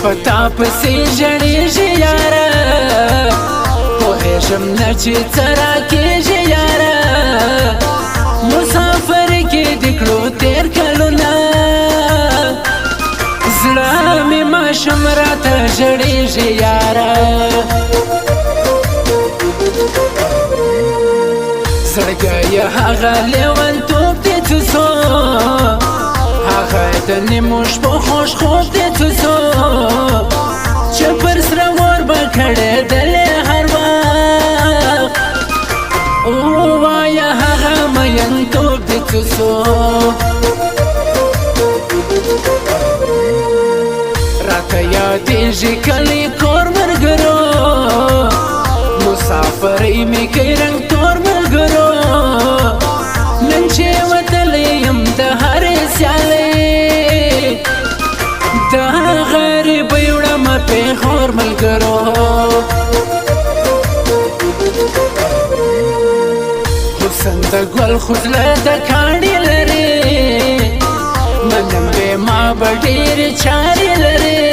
پتا پسې ژړېږي یاره پوهېږم نه چې څه راکېږي یاره مسافر کې دې کړو تېر کلونه زړه مې ماشوم راته ژړېږي یاره زړګی یې هغه لیونتوب دې څه سو هغه د نیمو شپو خوږ خوب دې څه سو چې پر سره اور به کړېدلې هر وخت ووایه هغه مینتوب دې څه سو راته یادېږي کلی کور ملګرو مسافرۍ مې کوي رنګ تور ملګرو نن چې وتلی یم د هرې سیالۍ د غریبۍ وړمه پېغور ملګرو حسن د ګل خو زړه د کاڼي لري منم بې ما به ډېرې چارې لري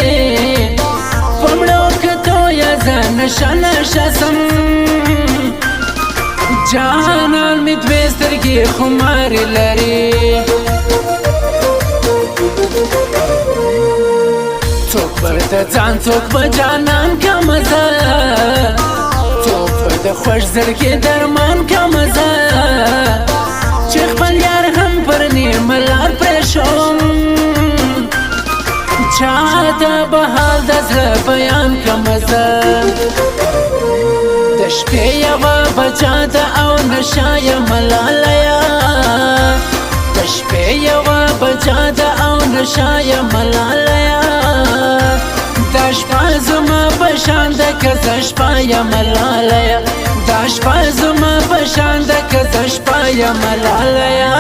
په مړو کتو یا زه نشه نشه سم جانان مې دوې سترګې خمارې لري څوک به د ځان څوک به جانان که مزه څوک به د خوږ زړګي درمان که مزه چې خپل یار هم پر نیمه لار پرېښوم چاته به حال د زړه بیان که مزه د شپې یوه بجه ده او نشه یم لالیه د شپې یوه بجه ده او نشه یم لالیه دا شپه زما په شان ده که زه شپه یم لالیه دا شپه زما په شان ده که زه شپه یم لالیه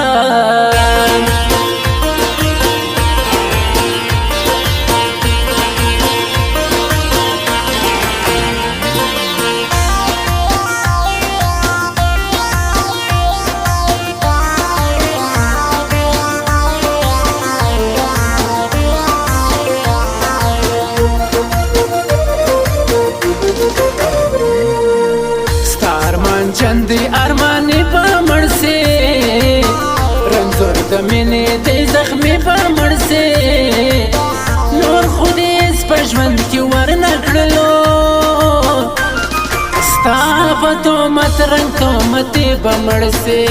چندی ارمانی پا مرسی رنزور د مینې دی زخمی پا مرسی نور خودی سپا ژوند کی ورنکړلو ستا په تهمت رنګ تهمتې به مرسی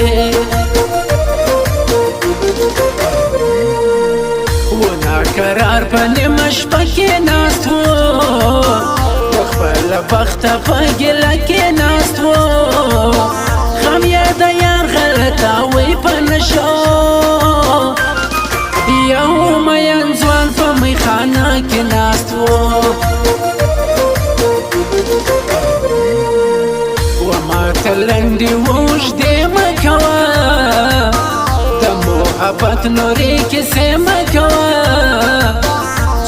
و ناقرار په نیمه شپه کې ناست و خپل بخته په ګیله کې ناست و غم یې د یار غلطاوی په نشو یو مین ځوان په میخانه کې ناست و وماته لنډې اوږدې مه کوه د محبت نورې کیسې مه کوه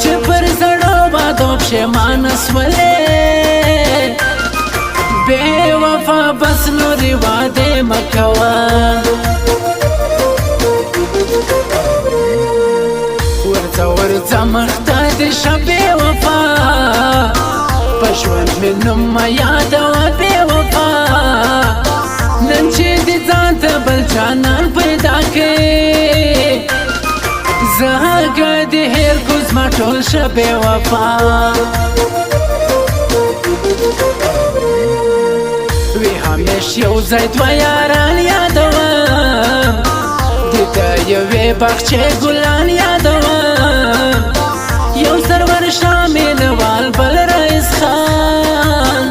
چې پر زړو بادو پښېمانه سولې بے وفا بس نوری وعدے مکوا ورزا ورزا مختاد شبے وفا پشوند میں نم یادا و بے وفا ننچے دی ځانته بل جانان پیدا کے زهاگا دی هیر کوز ما ټول شبے وفا وی همیش یو ځای دوه یاران یادوم د یوې باغچې ګلان یادوم یو سرور شاه مینوال بل رئیس خان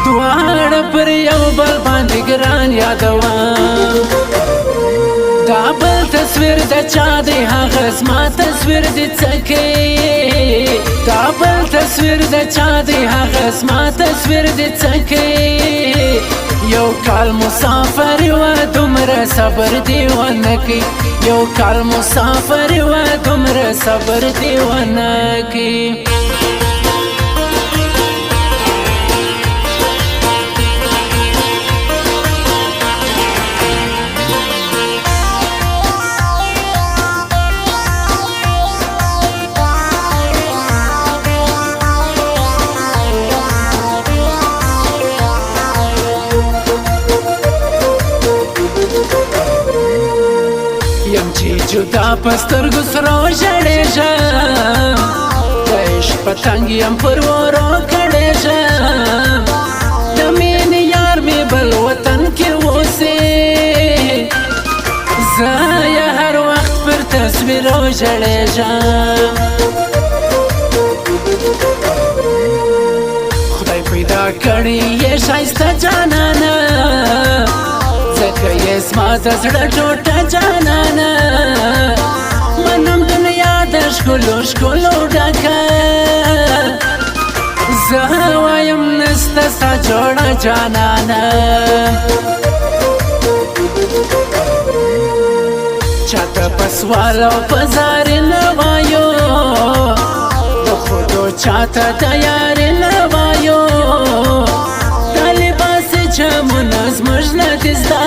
دواړه پر یو بل باندې ګران یادوم دا بل تصویر د چا دی هغه زما تصویر دی څه کوي دا بل تصویر د چا دی هغه زما تصویر دی څه کوي یو کال مسافر و دومره صبر دی ونه کوي یو کال مسافر و دومره صبر دی ونه کوي جدا پسترګو سره ژړېږم د عشق پتنګ یم پر ورو کړېږم د مینې یار مې بل وطن کې اوسې زه یې هر وخت پر تصویرو ژړېږم خدای پیدا کړی یې ښایسته جانانه ځکه یې زما د زړه ټوټه جانانه منم دنیا د ښکلو ښکلو ډکه زه وایم نسته ستا جوړه جانانه چاته په سوال او په زارې نه وایو د خودو چاته د یارې نه وایو دا لباس چمونه زموږ نه دي زده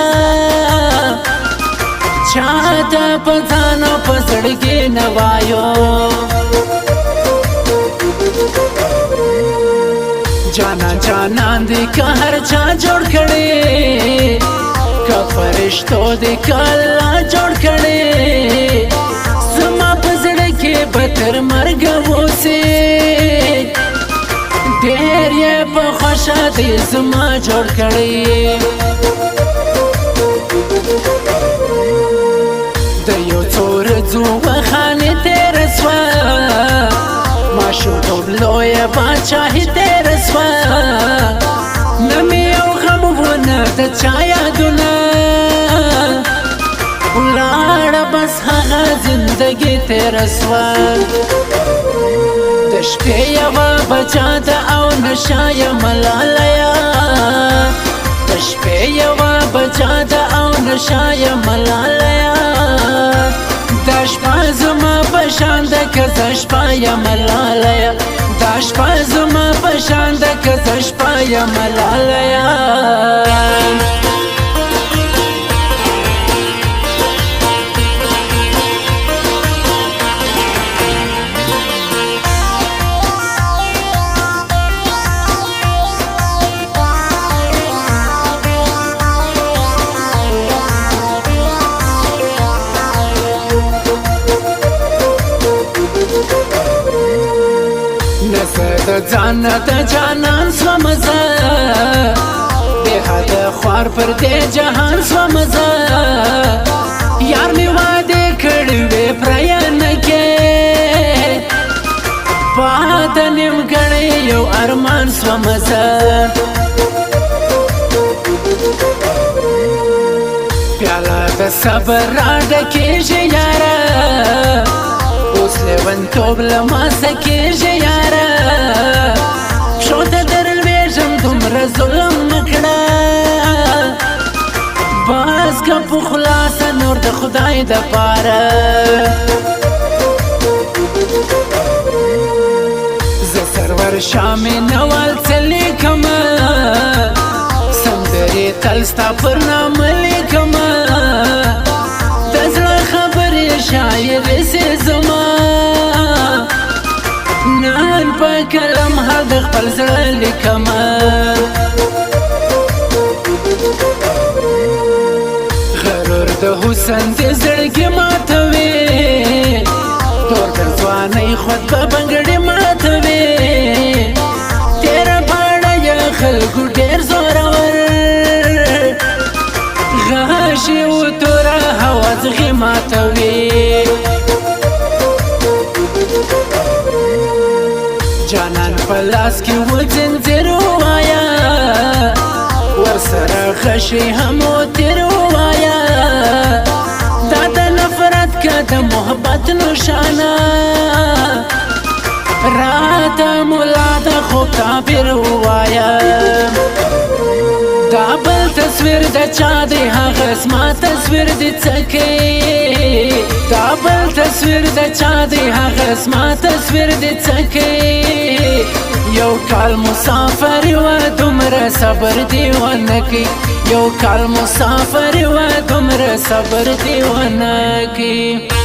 چاته په ځان او په زړګي نه وایو جانان جانان دی که هر چا جوړ کړي که فرشتو دی که الله جوړ کړي زما په زړه کې به تر مرګه اوسې ډېر یې په خوښه دی زما جوړ کړي د یو څو ورځو وخانې تېره سوه ماشومتوب لویه باچاهي تېره سوه نه مې یو غم ونه د چا یادونه ولاړه بس هغه زندګي تېره سوه د شپې یوه بجه ده او نشه یم لالیه د شپې یوه بجه ده او نشه یم لالیه دا شپه زما په شان ده که زه شپه یم لالیه دا شپه زما په شان ده که زه شپه یم لالیه د ځان د جانان سوم زه بې حده خوار پر دې جهان سوم زه یار مې وعدې کړې وې پرې نه کې پاته نیمګړی یو ارمان سوم زه پیاله د صبر راډکېږي یاره اوس لیونتوب له ما څه کېږي یاره پښو ته درلوېږم دومره ظلم مه کړه بس که په خلاصه نور د خدای دپاره زه سرور شامې نوال څه لیکمه سندرې تل ستا پر نامه لیکمه د زړه خبرې شاعرې سې زما نن په کلم هر د خپل زړه لیکمه غرور د حسن دې زړګي ماتوي تور در ځوانۍ خود به بنګړې ماتوي تېره پاڼه یې خلکو ډېر زورور غاشي و توره هوا زغې ماتوي جانان په لاس کې و ځنځیر ووایه ورسره غشی هم و تیر ووایه دا د نفرت که د محبت نشانه راته ملا د خوب تعبیر ووایه دا بل تصویر د چا دی هغه زما تصویر دی څه کوي دا بل تصویر د چا دی هغه زما تصویر دی څه کوي یو کال مسافر و دومره صبر دی ونه کوي یو کال مسافر و دومره صبر دی ونه کوي